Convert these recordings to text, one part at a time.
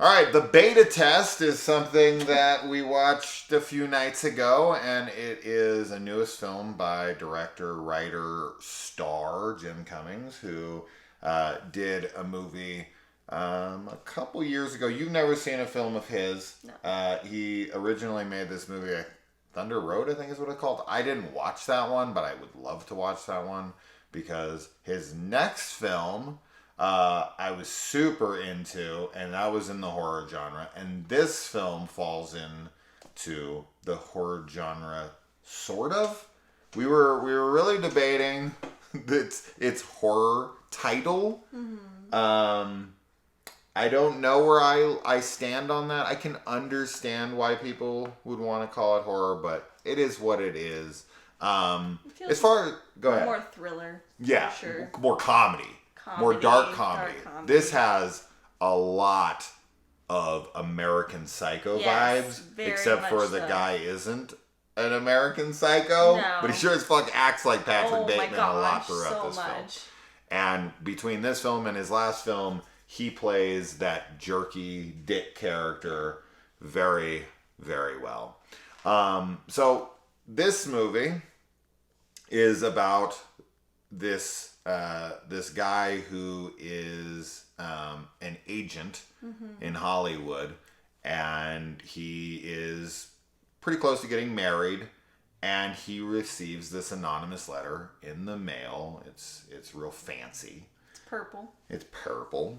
All right, the beta test is something that we watched a few nights ago, and it is a newest film by director, writer, star Jim Cummings, who did a movie a couple years ago. You've never seen a film of his. No. He originally made this movie, Thunder Road, I think is what it's called. I didn't watch that one, but I would love to watch that one because his next film I was super into, and that was in the horror genre. And this film falls into the horror genre, sort of. We were really debating its horror title. I don't know where I stand on that. I can understand why people would want to call it horror, but it is what it is. As far as go ahead, More thriller. yeah, For sure. more comedy. More dark comedy. Dark comedy. This has a lot of American Psycho Yes, vibes, very except for much the so. guy isn't an American Psycho, No. but he sure as fuck acts like Patrick Oh my Bateman a lot gosh, throughout so this much. film. And between this film and his last film, he plays that jerky dick character very, very well. So this movie is about this guy who is an agent in Hollywood, and he is pretty close to getting married, and he receives this anonymous letter in the mail. It's real fancy. It's purple. It's purple,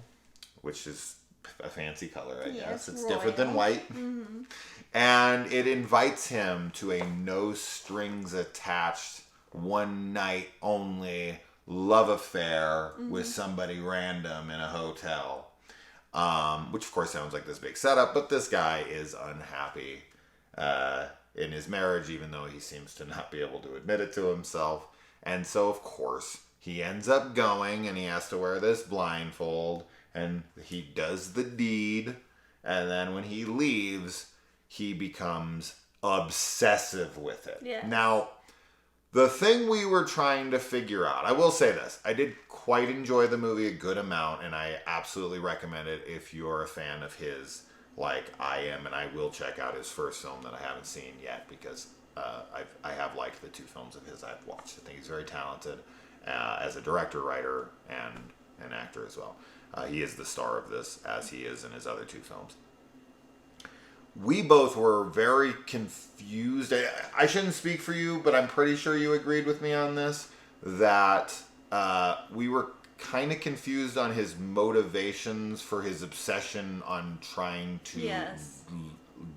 which is a fancy color, I Yeah, guess. it's It's different than royal. white. And it invites him to a no strings attached, one night only love affair with somebody random in a hotel. Which of course sounds like this big setup, but this guy is unhappy in his marriage, even though he seems to not be able to admit it to himself. And so, of course, he ends up going, and he has to wear this blindfold, and he does the deed, and then when he leaves, he becomes obsessive with it. Yes. Now, the thing we were trying to figure out, I will say this, I did quite enjoy the movie a good amount, and I absolutely recommend it if you're a fan of his, like I am, and I will check out his first film that I haven't seen yet, because I have liked the two films of his I've watched. I think he's very talented as a director, writer, and an actor as well. He is the star of this, as he is in his other two films. We both were very confused. I shouldn't speak for you, but I'm pretty sure you agreed with me on this, that we were kind of confused on his motivations for his obsession on trying to Yes.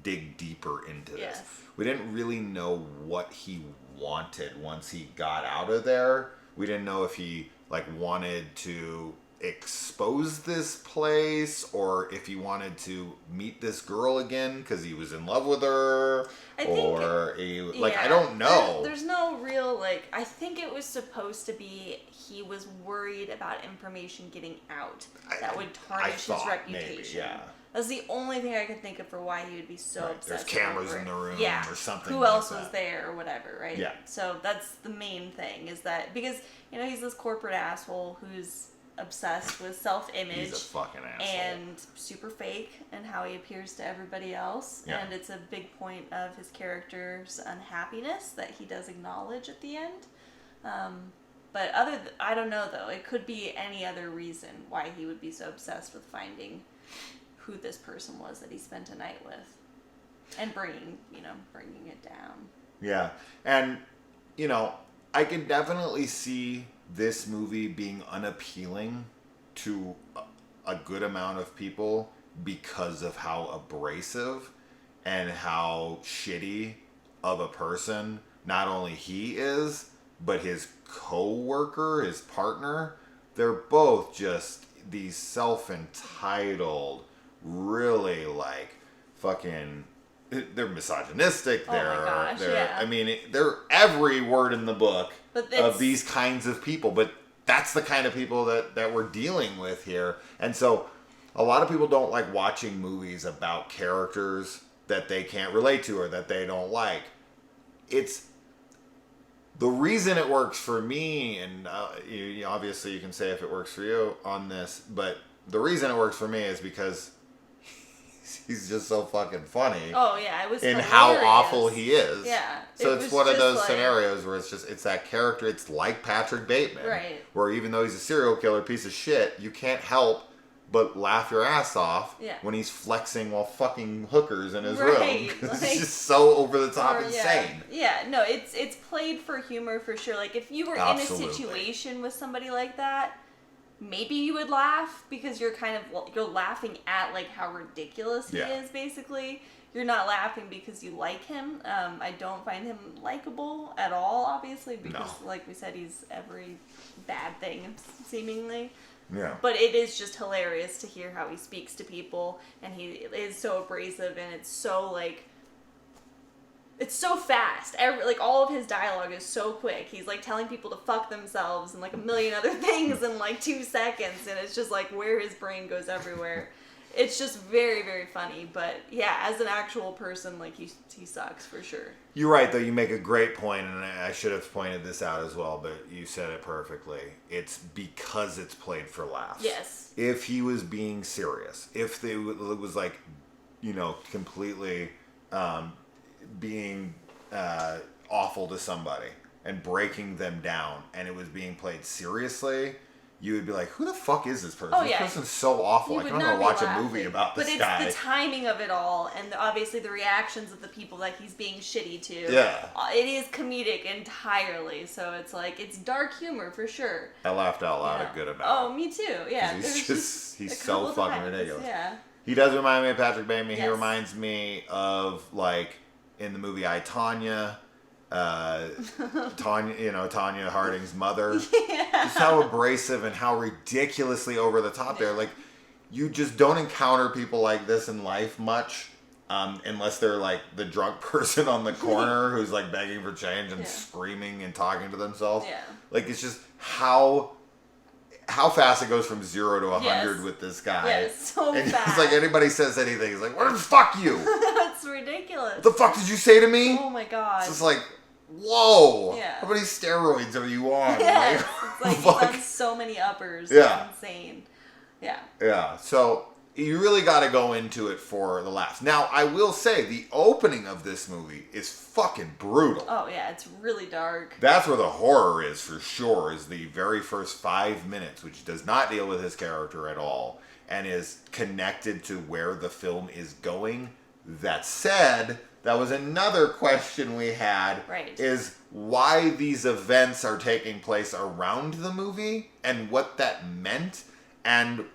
dig deeper into this. Yes. We didn't really know what he wanted once he got out of there. We didn't know if he wanted to expose this place, or if he wanted to meet this girl again because he was in love with her, I think or I Yeah. don't know. There's no real, I think it was supposed to be he was worried about information getting out that would tarnish his thought reputation. maybe, yeah. That's the only thing I could think of for why he would be so Right, obsessed. there's cameras over in it. the room yeah. or something Who like else that. was there or whatever, right? Yeah. So that's the main thing, is that because he's this corporate asshole who's obsessed with self-image. He's a fucking asshole. And super fake in how he appears to everybody else. Yeah. And it's a big point of his character's unhappiness that he does acknowledge at the end. But I don't know though. It could be any other reason why he would be so obsessed with finding who this person was that he spent a night with, and bringing it down. Yeah, and I can definitely see this movie being unappealing to a good amount of people because of how abrasive and how shitty of a person not only he is, but his co-worker, his partner. They're both just these self-entitled, really fucking, they're misogynistic. Oh my gosh, yeah. I mean, they're every word in the book But of these kinds of people. But that's the kind of people that we're dealing with here. And so a lot of people don't like watching movies about characters that they can't relate to or that they don't like. It's the reason it works for me, and obviously you can say if it works for you on this, but the reason it works for me is because he's just so fucking funny. Oh yeah, it was in hilarious. how awful he is. Yeah. So it it's was one of just those like, scenarios where it's that character. It's like Patrick Bateman, Right. where even though he's a serial killer piece of shit, you can't help but laugh your ass off Yeah. when he's flexing while fucking hookers in his Right, room. 'Cause like- it's just so over the top Or, insane. Yeah, no, it's played for humor for sure. Like if you were Absolutely. in a situation with somebody like that, maybe you would laugh because you're you're laughing at like how ridiculous he Yeah. is. Basically, you're not laughing because you like him. I don't find him likable at all, obviously, because like we said, he's every bad thing seemingly. Yeah. But it is just hilarious to hear how he speaks to people, and he is so abrasive, and it's so like, it's so fast. Like all of his dialogue is so quick. He's like telling people to fuck themselves and like a million other things in like 2 seconds, and it's just like where his brain goes everywhere. It's just very, very funny. But yeah, as an actual person, like he sucks for sure. You're right, though. You make a great point, and I should have pointed this out as well, but you said it perfectly. It's because it's played for laughs. Yes. If he was being serious, if it was like, completely being awful to somebody and breaking them down, and it was being played seriously, you would be like, who the fuck is this person? Oh, This yeah. person's so awful. You I would don't not want to be watch a laughing. movie about this But guy. it's the timing of it all, and obviously the reactions of the people that he's being shitty to. Yeah. It is comedic entirely, so it's like, it's dark humor for sure. I laughed out loud Yeah. a good amount. Oh, me too, yeah. 'Cause he's There's just- he's a so couple fucking times, ridiculous. Yeah. He does remind me of Patrick Bateman. He Yes. reminds me of, like, in the movie I, Tonya, Tonya Harding's mother. Just how abrasive and how ridiculously over the top they're. Like, you just don't encounter people like this in life much, unless they're like the drunk person on the corner who's like begging for change and Yeah. screaming and talking to themselves. Yeah. Like, it's just how fast it goes from 0 to 100 Yes. with this guy. Yes, so and fast. it's like anybody says anything, he's like, "What the fuck you? That's ridiculous. What the fuck did you say to me?" Oh my god. It's just like, whoa. Yeah. How many steroids are you on? Yes. Like, It's like fuck. he's on so many uppers. Yeah. It's insane. Yeah. Yeah, so you really got to go into it for the laughs. Now, I will say, the opening of this movie is fucking brutal. Oh yeah, it's really dark. That's where the horror is, for sure, is the very first 5 minutes, which does not deal with his character at all, and is connected to where the film is going. That said, that was another question we had, Right. is why these events are taking place around the movie, and what that meant, and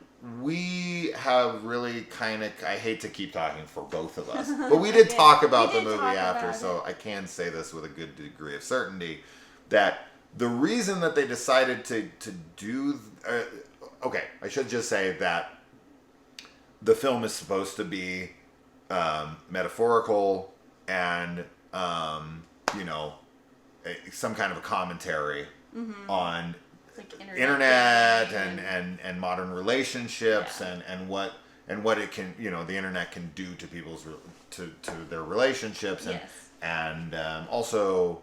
we have really kind of, I hate to keep talking for both of us, but we did Yeah, talk about we the did movie talk after, about so it. I can say this with a good degree of certainty, that the reason that they decided to do, okay, I should just say that the film is supposed to be metaphorical and, some kind of a commentary on Like internet dating and modern relationships Yeah. and what it can, the internet can do to people's to their relationships and Yes. and also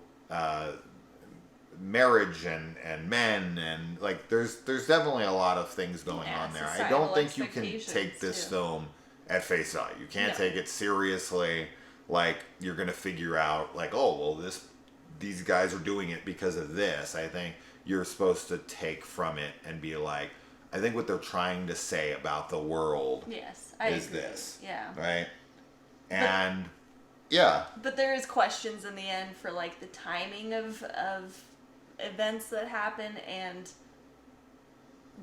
marriage and men, and like there's definitely a lot of things going Yeah, on there. I societal don't think you can expectations, take this too. film at face value. You can't No. take it seriously. Like, you're gonna figure out like, oh well, these guys are doing it because of this. I think you're supposed to take from it and be like, I think what they're trying to say about the world Yes, I is agree. this, Yeah. right? And yeah, But there is questions in the end for like the timing of events that happen, and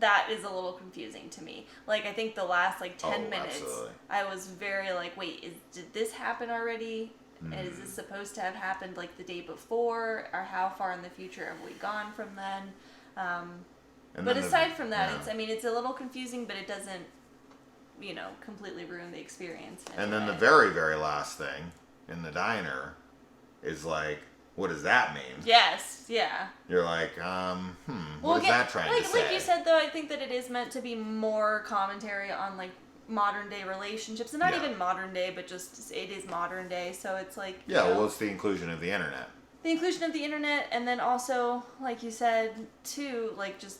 that is a little confusing to me. Like, I think the last like 10 Oh, minutes, absolutely. I was very like, wait, did this happen already? Mm-hmm. Is this supposed to have happened like the day before, or how far in the future have we gone from then? and But then aside from that, yeah. it's a little confusing, but it doesn't, completely ruin the experience. in And any then the way. very, very last thing in the diner is like, what does that mean? Yes, yeah. You're like, what is again, that trying to say? Like you said, though, I think that it is meant to be more commentary on like modern day relationships, and not Yeah. even modern day, but just it is modern day. So it's like Yeah, well, it's the inclusion of the internet. the inclusion of the internet, and then also, like you said, too, like just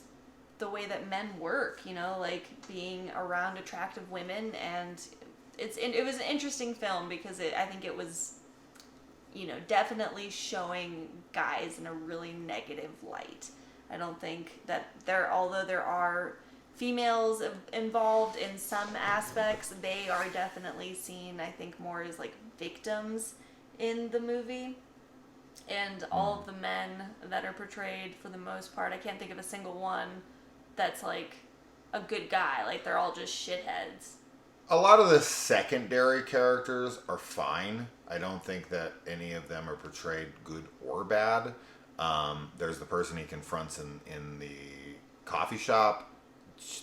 the way that men work. Like being around attractive women and it was an interesting film because I think it was, definitely showing guys in a really negative light. I don't think that although there are females involved in some aspects, they are definitely seen, I think, more as like victims in the movie. And all of the men that are portrayed, for the most part, I can't think of a single one that's like a good guy. Like, they're all just shitheads. A lot of the secondary characters are fine. I don't think that any of them are portrayed good or bad. There's the person he confronts in the coffee shop.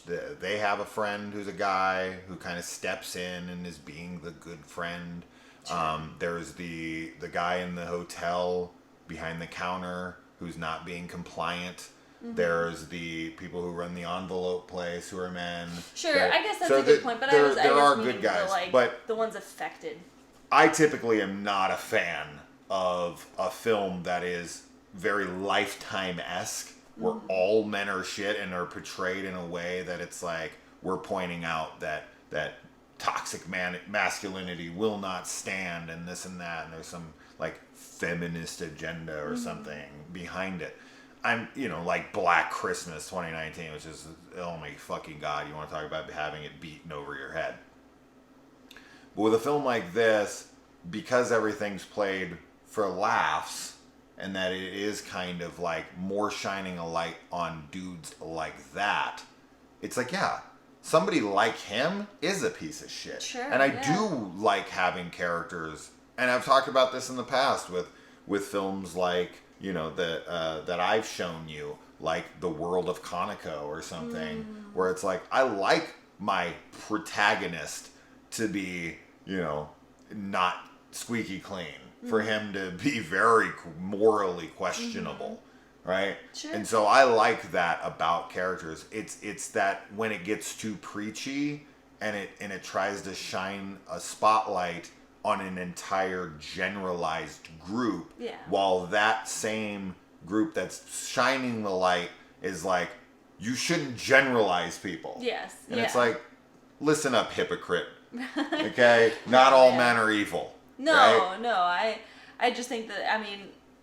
They have a friend who's a guy who kind of steps in and is being the good friend. Sure. There's the guy in the hotel behind the counter who's not being compliant. Mm-hmm. There's the people who run the envelope place who are men. Sure, I guess that's a good point. But there are good guys, but the ones affected. I typically am not a fan of a film that is very Lifetime-esque, where all men are shit and are portrayed in a way that it's like we're pointing out that toxic masculinity will not stand and this and that, and there's some like feminist agenda or something behind it. I'm, like Black Christmas 2019, which is, oh my fucking God, you want to talk about having it beaten over your head. But with a film like this, because everything's played for laughs, and that it is kind of like more shining a light on dudes like that, it's like, yeah, somebody like him is a piece of shit. Sure, and I do like having characters, and I've talked about this in the past with films like, that I've shown you, like The World of Kaneko or something, where it's like, I like my protagonist to be, not squeaky clean, for him to be very morally questionable, right? Sure. And so I like that about characters. It's that when it gets too preachy and it tries to shine a spotlight on an entire generalized group, while that same group that's shining the light is like, you shouldn't generalize people. Yes. And it's like, listen up, hypocrite. Okay? Not all men are evil. No, right? no. I just think that,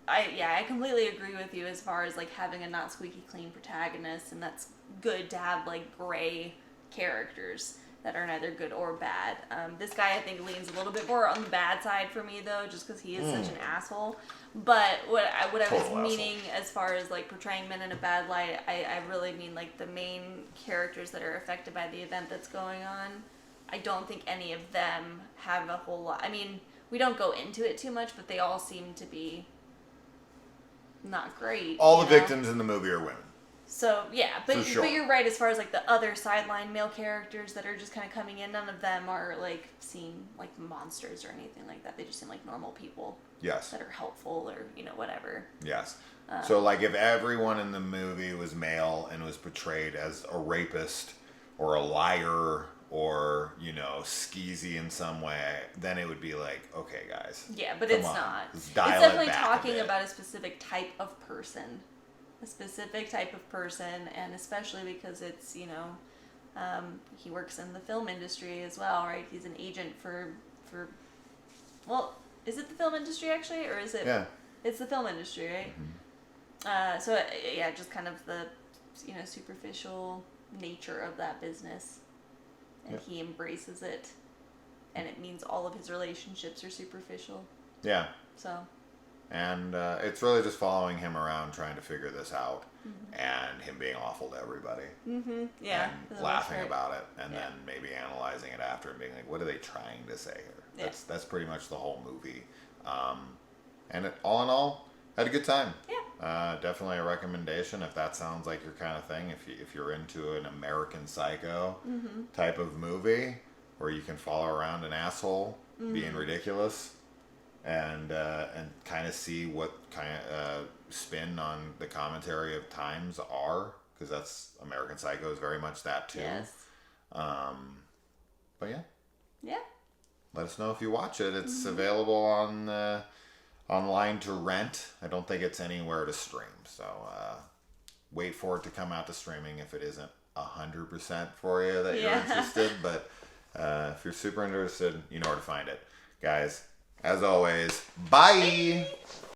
I completely agree with you as far as like having a not squeaky clean protagonist, and that's good to have like gray characters that are neither good or bad. This guy, I think, leans a little bit more on the bad side for me, though, just because he is such an asshole. But what I was meaning as far as like portraying men in a bad light, I really mean like the main characters that are affected by the event that's going on. I don't think any of them have a whole lot. I mean, we don't go into it too much, but they all seem to be not great. All the victims in the movie are women. So, yeah, but sure. But you're right as far as, like, the other sideline male characters that are just kind of coming in. None of them are, like, seen like monsters or anything like that. They just seem like normal people. Yes. That are helpful or, whatever. Yes. So, like, if everyone in the movie was male and was portrayed as a rapist or a liar or, skeezy in some way, then it would be like, okay, guys. Yeah, but it's not. It's definitely talking about a specific type of person. A specific type of person, and especially because it's, he works in the film industry as well, right? He's an agent for well, is it the film industry actually, or is it? Yeah. It's the film industry, right? Mm-hmm. So yeah, just kind of the, superficial nature of that business, and he embraces it, and it means all of his relationships are superficial. Yeah. So. And it's really just following him around trying to figure this out, and him being awful to everybody. Mm-hmm. Yeah. And laughing about it, and then maybe analyzing it after and being like, what are they trying to say here? Yeah. That's pretty much the whole movie. And all in all, had a good time. Yeah. Definitely a recommendation if that sounds like your kind of thing. If you're into an American Psycho type of movie where you can follow around an asshole being ridiculous. And kind of see what kind of spin on the commentary of times are, because that's American Psycho is very much that too. Yes. But yeah. Yeah. Let us know if you watch it. It's available on online to rent. I don't think it's anywhere to stream. So wait for it to come out to streaming if it isn't 100% for you that you're interested. But If you're super interested, you know where to find it. Guys, as always, bye.